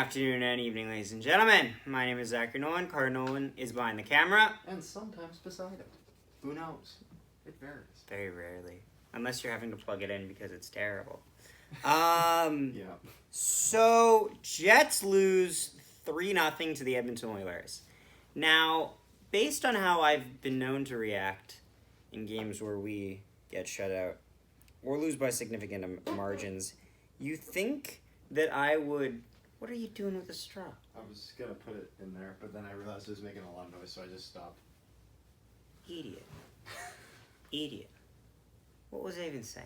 afternoon and evening, ladies and gentlemen. My name is Zachary Nolan. Carter Nolan is behind the camera. And sometimes beside him. Who knows? It varies. Very rarely. Unless you're having to plug it in because it's terrible. Yeah. So, Jets lose 3-0 to the Edmonton Oilers. Now, based on how I've been known to react in games where we get shut out or lose by significant margins, you think that I would... What are you doing with the straw? I was going to put it in there, but then I realized it was making a lot of noise, so I just stopped. Idiot. Idiot. What was I even saying?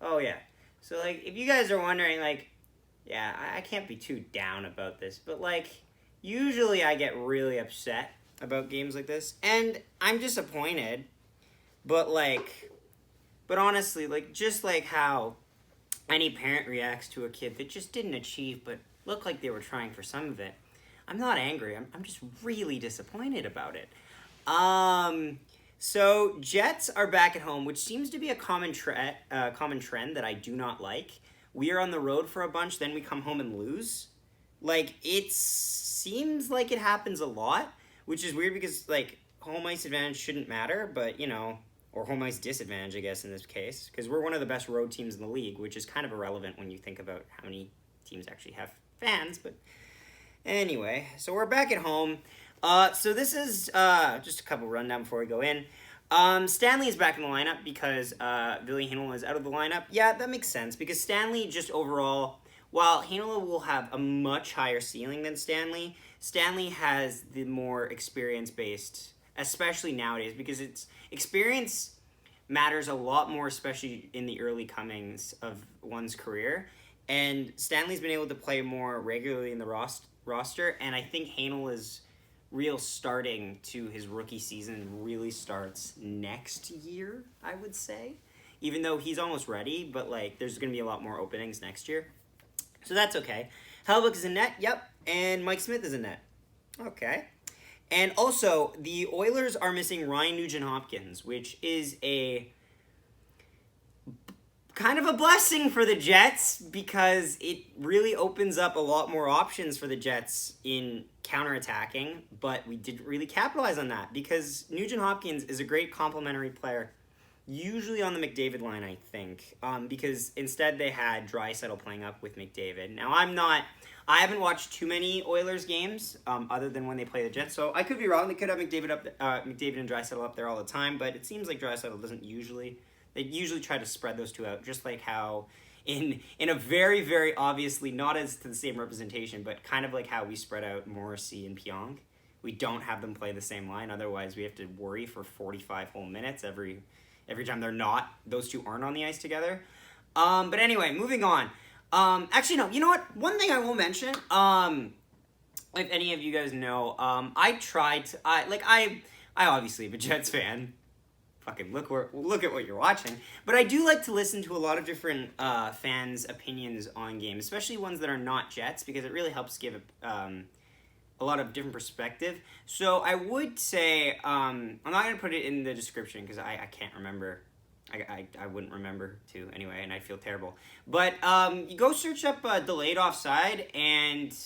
Oh, yeah. So, like, if you guys are wondering, like, yeah, I can't be too down about this, but, like, usually I get really upset about games like this, and I'm disappointed, but honestly, like, just like how any parent reacts to a kid that just didn't achieve, but looked like they were trying for some of it, I'm not angry, I'm just really disappointed about it. So Jets are back at home, which seems to be a common trend that I do not like. We are on the road for a bunch, then we come home and lose. Like, it seems like it happens a lot, which is weird because, like, home ice advantage shouldn't matter, but, you know, or home ice disadvantage, I guess, in this case, because we're one of the best road teams in the league, which is kind of irrelevant when you think about how many teams actually have fans, but anyway, so we're back at home. So this is just a couple rundown before we go in. Stanley is back in the lineup because Ville Heinola is out of the lineup. Yeah, that makes sense because Stanley just overall, while Heinola will have a much higher ceiling than Stanley has the more experience-based, especially nowadays, because it's experience matters a lot more, especially in the early comings of one's career. And Stanley's been able to play more regularly in the roster, and I think Heinola's real starting to his rookie season really starts next year, I would say. Even though he's almost ready, but, like, there's going to be a lot more openings next year. So that's okay. Hellebuyck is in net, yep, and Mike Smith is in net. Okay. And also, the Oilers are missing Ryan Nugent-Hopkins, which is a kind of a blessing for the Jets because it really opens up a lot more options for the Jets in counterattacking, but we didn't really capitalize on that because Nugent-Hopkins is a great complementary player, usually on the McDavid line, I think, because instead they had Draisaitl playing up with McDavid. Now, I haven't watched too many Oilers games other than when they play the Jets, so I could be wrong. They could have McDavid and Draisaitl up there all the time, but it seems like Draisaitl doesn't usually. They usually try to spread those two out, just like how in a very, very obviously, not as to the same representation, but kind of like how we spread out Morrissey and Pionk. We don't have them play the same line, otherwise we have to worry for 45 whole minutes every time those two aren't on the ice together. But anyway, moving on. Actually, no, you know what? One thing I will mention, if any of you guys know, I obviously am a Jets fan. Fucking look at what you're watching. But I do like to listen to a lot of different fans' opinions on games, especially ones that are not Jets, because it really helps give a lot of different perspective. So I would say, I'm not going to put it in the description because I can't remember. I wouldn't remember to anyway, and I feel terrible. But you go search up Delayed Offside and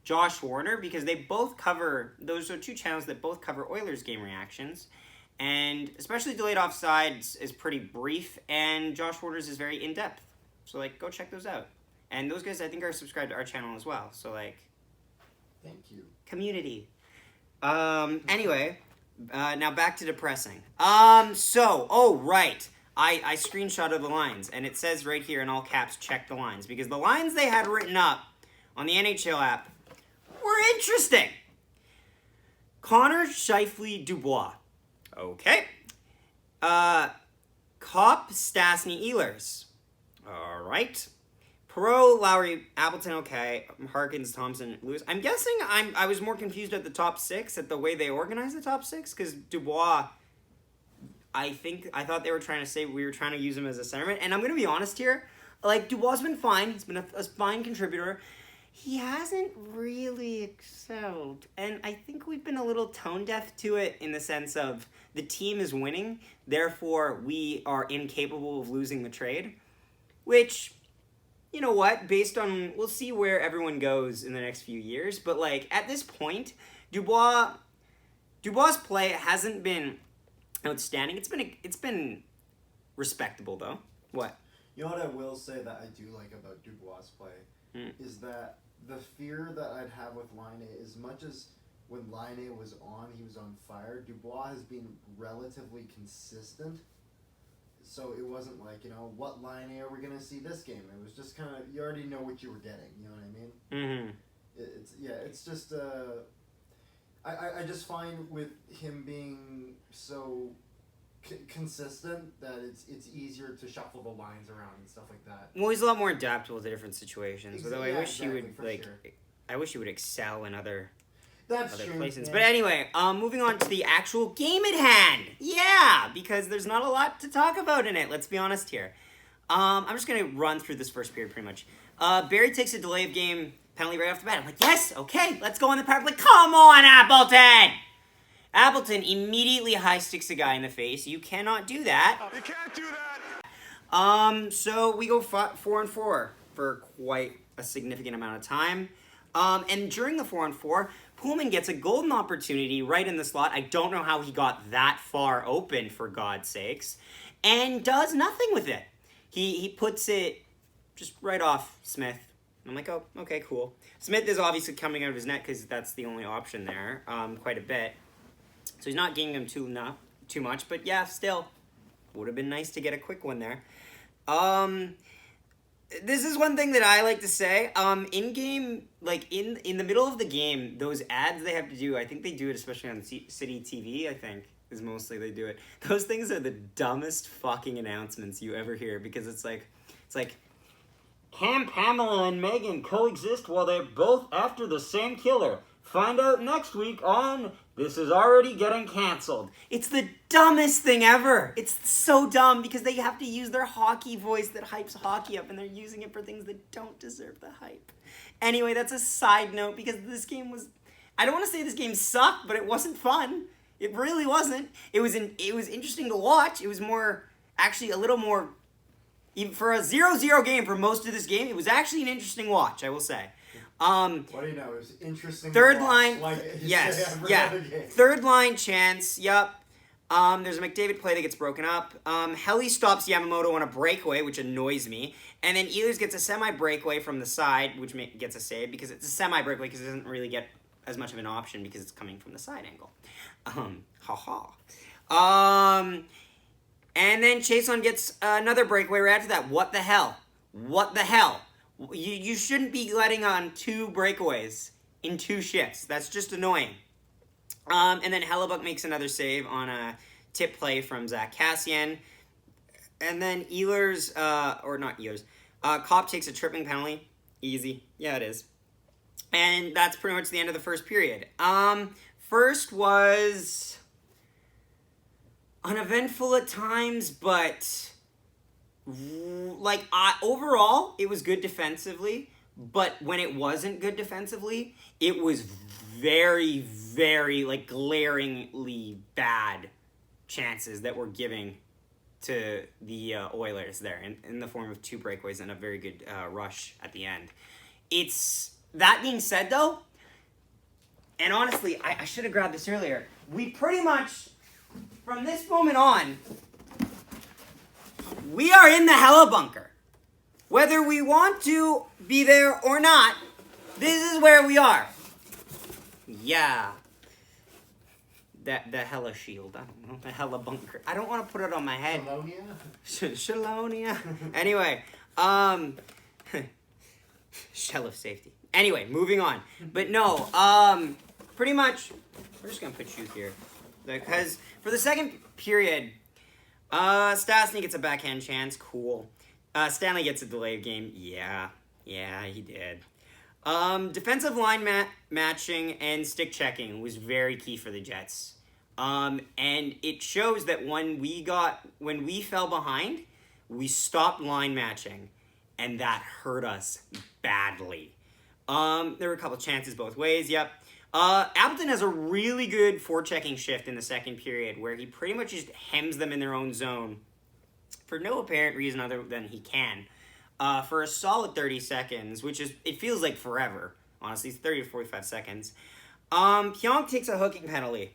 Josh Warner, because they both cover, those are two channels that both cover Oilers game reactions. And especially Delayed Offside is pretty brief, and Josh Warner's is very in-depth. So, like, go check those out. And those guys, I think, are subscribed to our channel as well. So, like... Thank you. Community. Anyway, now back to depressing. Right. I screenshotted the lines, and it says right here in all caps, check the lines. Because the lines they had written up on the NHL app were interesting. Connor Scheifele Dubois. Okay. Kopp, Stastny, Ehlers. All right. Perreault, Lowry, Appleton, okay. Harkins, Thompson, Lewis. I'm guessing I was more confused at the top six, at the way they organized the top six, because Dubois, I thought they were trying to say we were trying to use him as a centerman, and I'm going to be honest here. Like, Dubois' been fine. He's been a fine contributor. He hasn't really excelled, and I think we've been a little tone-deaf to it in the sense of the team is winning, therefore we are incapable of losing the trade, which you know what? Based on, we'll see where everyone goes in the next few years. But like at this point, Dubois' play hasn't been outstanding. It's been respectable though. What? You know what I will say that I do like about Dubois' play is that the fear that I'd have with Laine, as much as when Laine was on, he was on fire, Dubois has been relatively consistent. So it wasn't like, what Laine are we going to see this game? It was just kind of, you already know what you were getting, you know what I mean? Mm-hmm. It's just, I just find with him being so consistent that it's easier to shuffle the lines around and stuff like that. Well, he's a lot more adaptable to different situations. Although I wish exactly, he would I wish he would excel in other true, places. yeah. But anyway, moving on to the actual game at hand. Yeah, because there's not a lot to talk about in it. Let's be honest here. I'm just gonna run through this first period pretty much. Barry takes a delay of game penalty right off the bat. I'm like, yes, okay, let's go on the power play. Come on, Appleton! Appleton immediately high sticks a guy in the face. You cannot do that. You can't do that. So we go 4-on-4 for quite a significant amount of time. And during the 4-on-4, Pullman gets a golden opportunity right in the slot. I don't know how he got that far open, for God's sakes, and does nothing with it. He puts it just right off Smith. I'm like, oh, okay, cool. Smith is obviously coming out of his net because that's the only option there, quite a bit. So he's not gaining him too much, but yeah, still, would have been nice to get a quick one there. This is one thing that I like to say. In game, like in the middle of the game, those ads they have to do, I think they do it especially on City TV, I think, is mostly they do it. Those things are the dumbest fucking announcements you ever hear because it's like, can Pamela and Megan coexist while they're both after the same killer? Find out next week on This Is Already Getting Canceled. It's the dumbest thing ever. It's so dumb because they have to use their hockey voice that hypes hockey up and they're using it for things that don't deserve the hype. Anyway, that's a side note because this game was... I don't want to say this game sucked, but it wasn't fun. It really wasn't. It was interesting to watch. It was actually a little more... Even for a 0-0 game for most of this game, it was actually an interesting watch, I will say. What do you know? It was interesting. Third line, like yes, yeah. Third line chance, yep. There's a McDavid play that gets broken up. Helly stops Yamamoto on a breakaway, which annoys me. And then Ehlers gets a semi-breakaway from the side, which gets a save, because it's a semi-breakaway, because it doesn't really get as much of an option, because it's coming from the side angle. And then Chason gets another breakaway right after that. What the hell? What the hell? You shouldn't be letting on 2 breakaways in 2 shifts. That's just annoying. And then Hellebuck makes another save on a tip play from Zach Kassian. And then Ehlers, Kopp takes a tripping penalty. Easy. Yeah, it is. And that's pretty much the end of the first period. First was uneventful at times, but... overall, it was good defensively, but when it wasn't good defensively, it was very, very, glaringly bad chances that were giving to the Oilers there in the form of 2 breakaways and a very good rush at the end. That being said, though, and honestly, I should have grabbed this earlier, we pretty much, from this moment on, we are in the Hella Bunker. Whether we want to be there or not, this is where we are. Yeah. The Hella Shield. I don't know. The Hella Bunker. I don't want to put it on my head. Shalonia. Anyway. Shell of safety. Anyway, moving on. But no, pretty much, we're just going to put you here. Because for the second period... Stastny gets a backhand chance. Cool. Stanley gets a delayed game. Yeah, he did. Defensive line matching and stick checking was very key for the Jets. And it shows that when we fell behind, we stopped line matching, and that hurt us badly. There were a couple chances both ways. Yep. Appleton has a really good forechecking shift in the second period where he pretty much just hems them in their own zone for no apparent reason other than he can. for a solid 30 seconds, which is, it feels like forever, honestly, it's 30 to 45 seconds. Pionk takes a hooking penalty.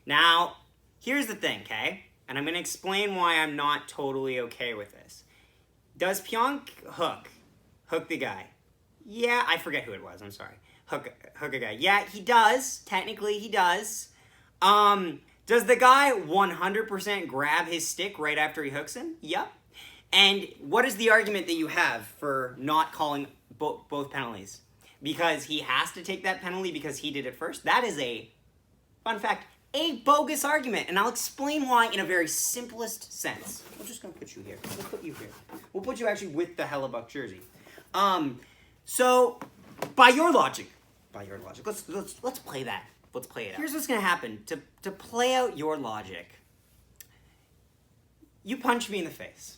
Now, here's the thing, okay? And I'm going to explain why I'm not totally okay with this. Does Pionk hook the guy? Yeah, I forget who it was, I'm sorry. Hook a guy. Yeah, he does. Technically, he does. Does the guy 100% grab his stick right after he hooks him? Yep. And what is the argument that you have for not calling both penalties? Because he has to take that penalty because he did it first? That is a, fun fact, a bogus argument. And I'll explain why in a very simplest sense. We're just going to put you here. We'll put you here. We'll put you actually with the Hellebuck jersey. So, by your logic, let's play that. Let's play it out. Here's what's going to happen. To play out your logic, you punch me in the face.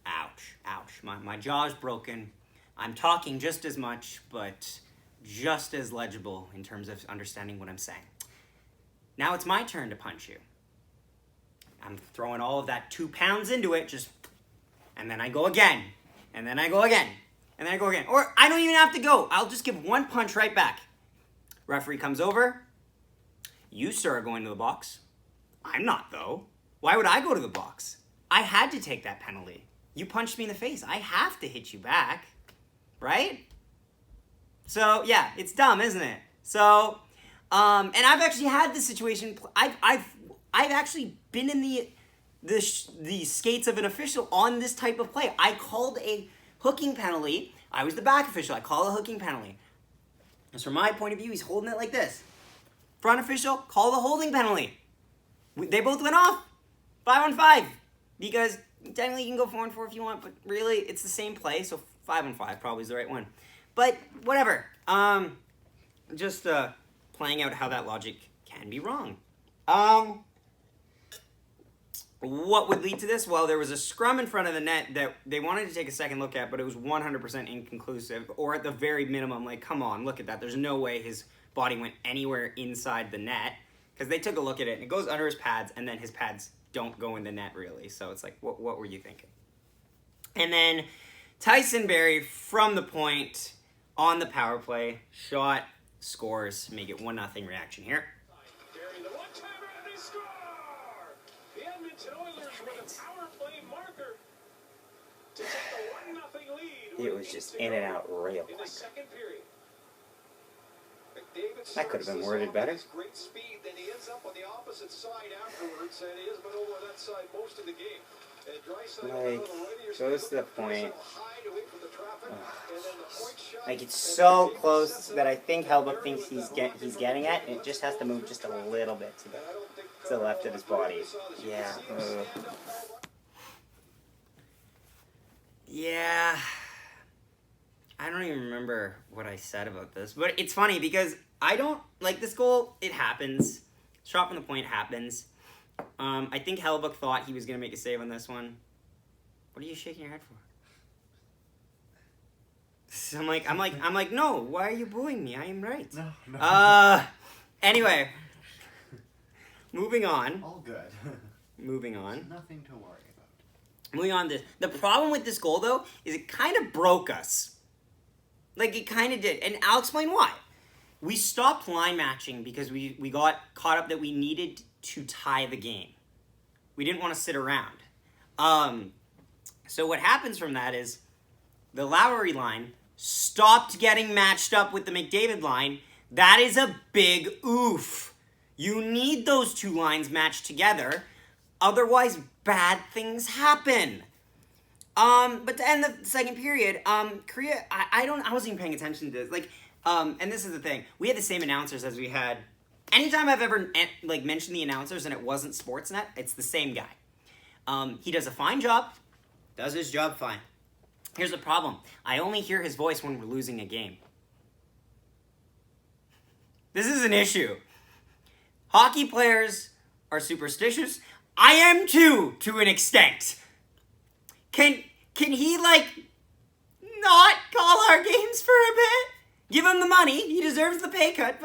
Ouch, ouch. My jaw's broken. I'm talking just as much, but just as legible in terms of understanding what I'm saying. Now it's my turn to punch you. I'm throwing all of that 2 pounds into it, and then I go again. And then I go again. And then I go again. Or I don't even have to go. I'll just give one punch right back. Referee comes over. You, sir, are going to the box. I'm not, though. Why would I go to the box? I had to take that penalty. You punched me in the face. I have to hit you back. Right? So, yeah, it's dumb, isn't it? So, and I've actually had this situation. I've actually been in the skates of an official on this type of play. I called a hooking penalty. I was the back official. I called a hooking penalty. Because from my point of view, he's holding it like this. Front official, call the holding penalty. They both went off. 5-on-5. Because technically you can go 4-on-4 if you want, but really it's the same play, so 5-on-5 probably is the right one. But whatever. Just playing out how that logic can be wrong. What would lead to this? Well, there was a scrum in front of the net that they wanted to take a second look at, but it was 100% inconclusive. Or at the very minimum, like, come on, look at that. There's no way his body went anywhere inside the net. Because they took a look at it, and it goes under his pads, and then his pads don't go in the net, really. So it's like, what were you thinking? And then Tyson Barrie, from the point, on the power play, shot, scores, make it 1-0 reaction here. During the one-timer, and they score! The Edmonton Oilers with a power play marker to take a 1-0 lead. It was just in and out real quick. In the second period. That could have been worded better. Great speed, then he ends up on the opposite side afterwards, and he has been over that side most of the game. Goes to the point. Like, it's so close that I think Hellebuck thinks he's getting at, and it just has to move just a little bit to the left of his body. Yeah. Yeah. I don't even remember what I said about this, but it's funny because I don't like this goal. It happens. Shot from the point happens. I think Hellebuck thought he was gonna make a save on this one. What are you shaking your head for? So I'm like, no. Why are you booing me? I am right. No. Anyway, moving on. All good. Moving on. Nothing to worry about. Moving on. The problem with this goal though is it kind of broke us. Like, it kind of did. And I'll explain why. We stopped line matching because we got caught up that we needed to tie the game. We didn't want to sit around. So what happens from that is the Lowry line stopped getting matched up with the McDavid line. That is a big oof. You need those two lines matched together. Otherwise, bad things happen. But to end the second period, Korea, I wasn't even paying attention to this. Like, and this is the thing. We had the same announcers as we had. Anytime I've ever, like, mentioned the announcers and it wasn't Sportsnet, it's the same guy. He does a fine job. Does his job fine. Here's the problem. I only hear his voice when we're losing a game. This is an issue. Hockey players are superstitious. I am too, to an extent. Can he, like, not call our games for a bit? Give him the money. He deserves the pay cut,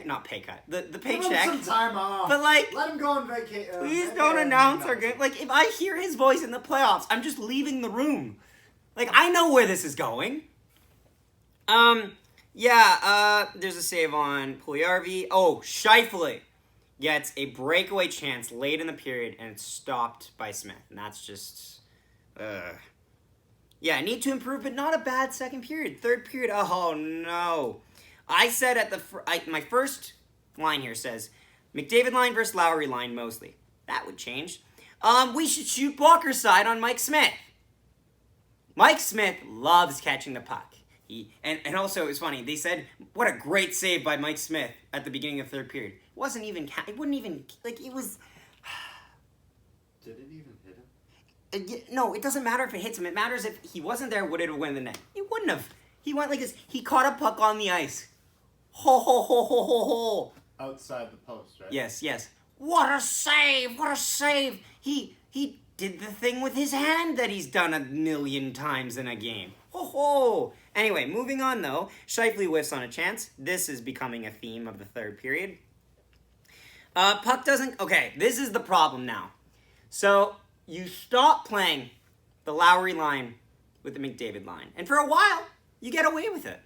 not pay cut. The paycheck. Give him some time off. But like, let him go on vacation. Please don't announce our game. Like, if I hear his voice in the playoffs, I'm just leaving the room. Like, I know where this is going. There's a save on Puljujärvi. Oh, Scheifele gets a breakaway chance late in the period, and it's stopped by Smith. And that's just, Yeah, need to improve, but not a bad second period. Third period, oh no. I said at my first line here says, McDavid line versus Lowry line mostly. That would change. We should shoot Walker's side on Mike Smith. Mike Smith loves catching the puck. And also, it's funny, they said, what a great save by Mike Smith at the beginning of the third period. It wouldn't even, like, it was... Did it even hit him? No, it doesn't matter if it hits him. It matters if he wasn't there, would it have went in the net? It wouldn't have. He went like this. He caught a puck on the ice. Ho, ho, ho, ho, ho, ho. Outside the post, right? Yes. What a save! What a save! He did the thing with his hand that he's done 1,000,000 times in a game. Ho, ho. Anyway, moving on, though. Scheifele whiffs on a chance. This is becoming a theme of the third period. Puck doesn't... Okay, this is the problem now. So... You stop playing the Lowry line with the McDavid line. And for a while, you get away with it.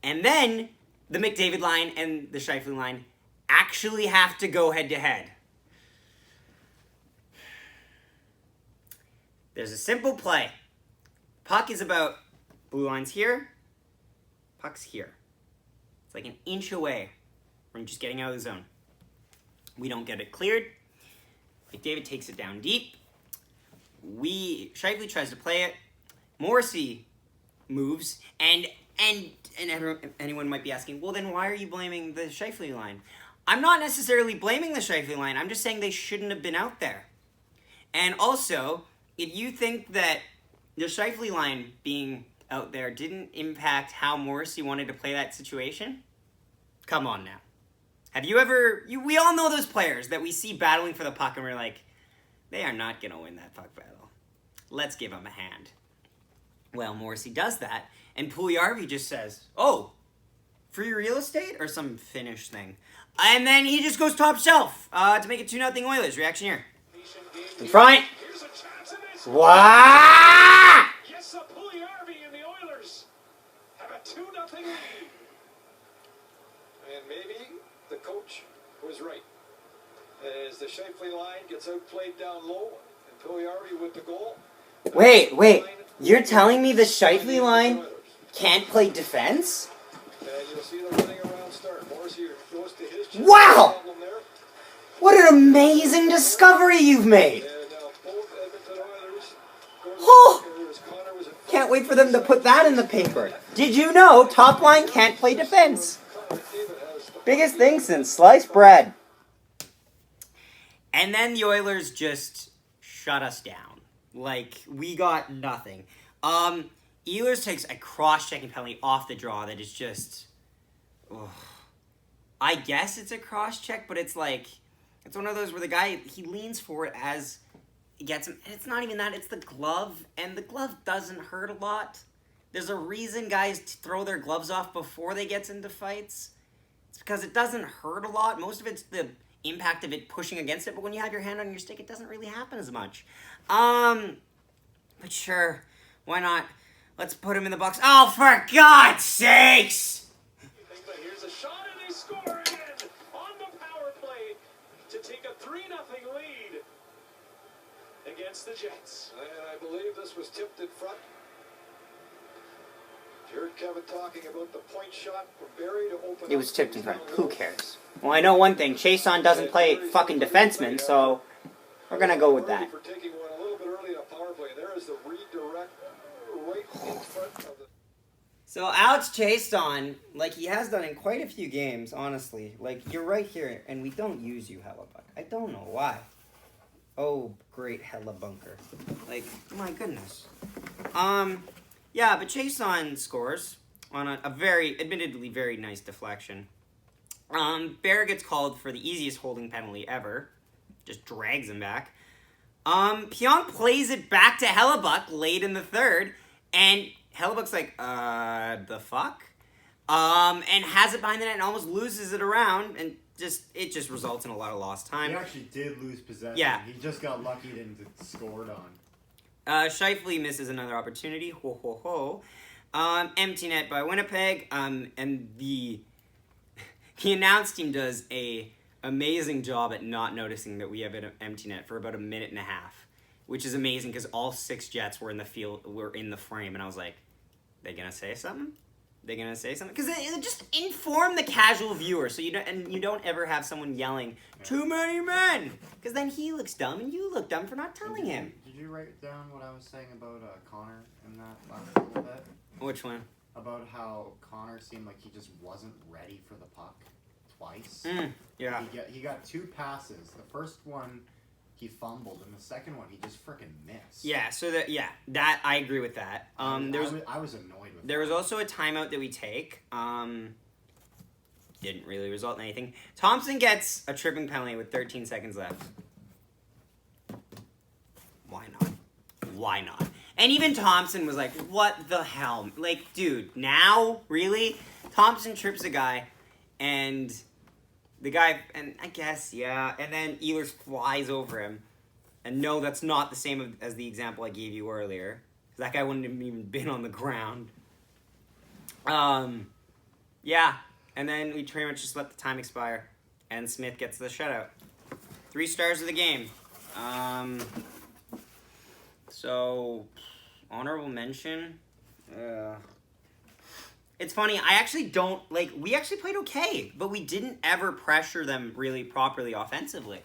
And then the McDavid line and the Scheifele line actually have to go head-to-head. There's a simple play. Puck is about... Blue line's here. Puck's here. It's like an inch away from just getting out of the zone. We don't get it cleared. McDavid takes it down deep. Scheifele tries to play it. Morrissey moves, and anyone might be asking, well, then why are you blaming the Scheifele line? I'm not necessarily blaming the Scheifele line. I'm just saying they shouldn't have been out there. And also, if you think that the Scheifele line being out there didn't impact how Morrissey wanted to play that situation, come on now. Have you ever... we all know those players that we see battling for the puck and we're like, they are not going to win that puck battle. Let's give them a hand. Well, Morrissey does that, and Puljujärvi just says, oh, free real estate or some Finnish thing. And then he just goes top shelf to make it 2-0 Oilers. Reaction here. In front. Wow! Yes, Puljujärvi and the Oilers have a 2-0 lead. And maybe the coach was right. As the Scheifele line gets outplayed down low, and Puljujärvi with the goal. Wait. You're telling me the Scheifele line can't play defense? And you'll see the running around start. Morrissey goes to his chance. Wow! What an amazing discovery you've made! And now both Edmonton Oilers Oh! Can't wait for them to put that in the paper. Did you know top line can't play defense? Biggest thing since sliced bread. And then the Oilers just shut us down. Like, we got nothing. Ehlers takes a cross-checking penalty off the draw that is just... Ugh. I guess it's a cross-check, but it's like... It's one of those where the guy, he leans for it as he gets him. And it's not even that, it's the glove. And the glove doesn't hurt a lot. There's a reason guys throw their gloves off before they get into fights. It's because it doesn't hurt a lot. Most of it's the impact of it pushing against it. But when you have your hand on your stick, it doesn't really happen as much. But sure, why not? Let's put him in the box. Oh, for God's sakes! But here's a shot and they score again on the power play to take a 3-0 lead against the Jets. And I believe this was tipped in front. You heard Kevin talking about the point shot from Barry to open. It was tipped in front. Who cares? Well, I know one thing. Chason doesn't play fucking defenseman, so we're gonna go with that. For taking one a little bit early on power play. There is the redirect right in front of the... So Alex Chason, like he has done in quite a few games, honestly. Like, you're right here, and we don't use you, Hellebuck. I don't know why. Oh, great Hellebunker. Like, my goodness. Yeah, but Chason scores on a very, admittedly, very nice deflection. Bear gets called for the easiest holding penalty ever. Just drags him back. Pionk plays it back to Hellebuck late in the third, and Hellebuck's like, the fuck? and has it behind the net and almost loses it around, and it just results in a lot of lost time. He actually did lose possession. Yeah. He just got lucky he didn't get scored on. Scheifele misses another opportunity. Ho, ho, ho. Empty net by Winnipeg. And the announce team does a amazing job at not noticing that we have an empty net for about a minute and a half, which is amazing because all 6 Jets were in the frame, and I was like, they gonna say something? They gonna say something? Because it just inform the casual viewer, so you don't ever have someone yelling, "Too many men," because then he looks dumb and you look dumb for not telling him. Did you write down what I was saying about Connor in that last little bit? Which one? About how Connor seemed like he just wasn't ready for the puck twice. Yeah. He got 2 passes. The first one he fumbled, and the second one he just freaking missed. Yeah. So that I agree with that. I was annoyed with. There was also a timeout that we take. Didn't really result in anything. Thompson gets a tripping penalty with 13 seconds left. Why not? Why not? And even Thompson was like, what the hell? Like, dude, now? Really? Thompson trips a guy, and the guy, and I guess, yeah, and then Ehlers flies over him. And no, that's not the same as the example I gave you earlier. That guy wouldn't have even been on the ground. Yeah. And then we pretty much just let the time expire. And Smith gets the shutout. 3 stars of the game. So, honorable mention. It's funny, I actually don't, we actually played okay, but we didn't ever pressure them really properly offensively.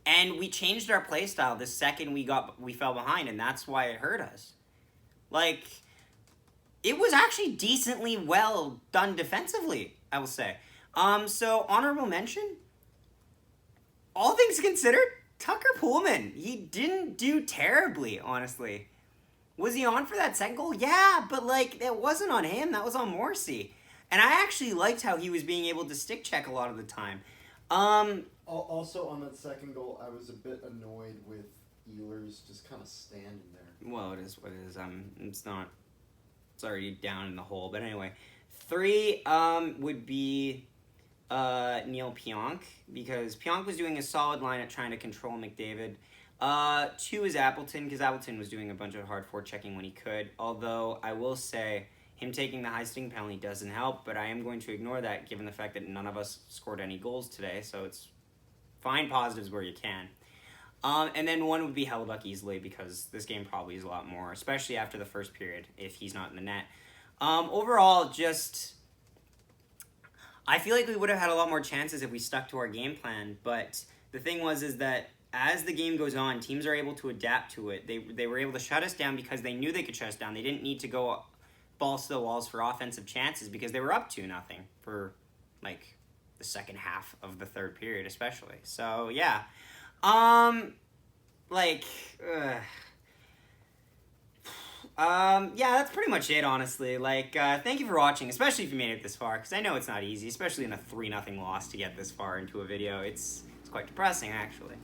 And we changed our play style the second we fell behind, and that's why it hurt us. It was actually decently well done defensively, I will say. So, honorable mention, all things considered, Tucker Pullman. He didn't do terribly, honestly. Was he on for that second goal? Yeah, but, it wasn't on him. That was on Morrissey. And I actually liked how he was being able to stick check a lot of the time. Also, on that second goal, I was a bit annoyed with Ehlers just kind of standing there. Well, it is what it is. It's not... It's already down in the hole. But anyway, 3 would be Neil Pionk, because Pionk was doing a solid line at trying to control McDavid. 2 is Appleton, because Appleton was doing a bunch of hard forechecking when he could. Although, I will say, him taking the high sting penalty doesn't help, but I am going to ignore that given the fact that none of us scored any goals today, so it's find positives where you can. And then 1 would be Hellebuck easily, because this game probably is a lot more, especially after the first period, if he's not in the net. Overall, just... I feel like we would have had a lot more chances if we stuck to our game plan, but the thing is that as the game goes on, teams are able to adapt to it. They were able to shut us down because they knew they could shut us down. They didn't need to go balls to the walls for offensive chances because they were up 2-0 for, the second half of the third period, especially. So, yeah. Yeah, that's pretty much it, honestly. Thank you for watching, especially if you made it this far, because I know it's not easy, especially in a 3-0 loss to get this far into a video. It's quite depressing, actually.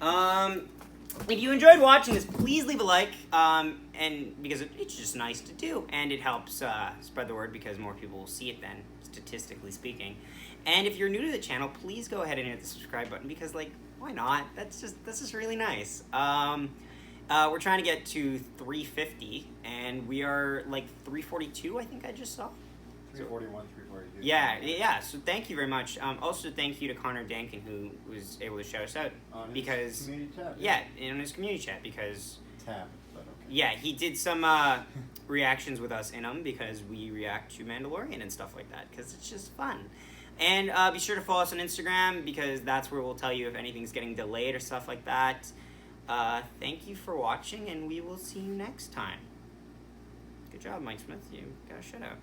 If you enjoyed watching this, please leave a like, and because it's just nice to do, and it helps spread the word because more people will see it then, statistically speaking. And if you're new to the channel, please go ahead and hit the subscribe button because, why not? That's just really nice. We're trying to get to 350, and we are 342. I think I just saw. 341, 342. Yeah. So thank you very much. Also, thank you to Connor Dankin, who was able to shout us out on because his community tab. Yeah, in his community chat because tab. But okay. Yeah, he did some reactions with us in them because we react to Mandalorian and stuff like that because it's just fun. And be sure to follow us on Instagram because that's where we'll tell you if anything's getting delayed or stuff like that. Thank you for watching, and we will see you next time. Good job, Mike Smith. You got a shutout.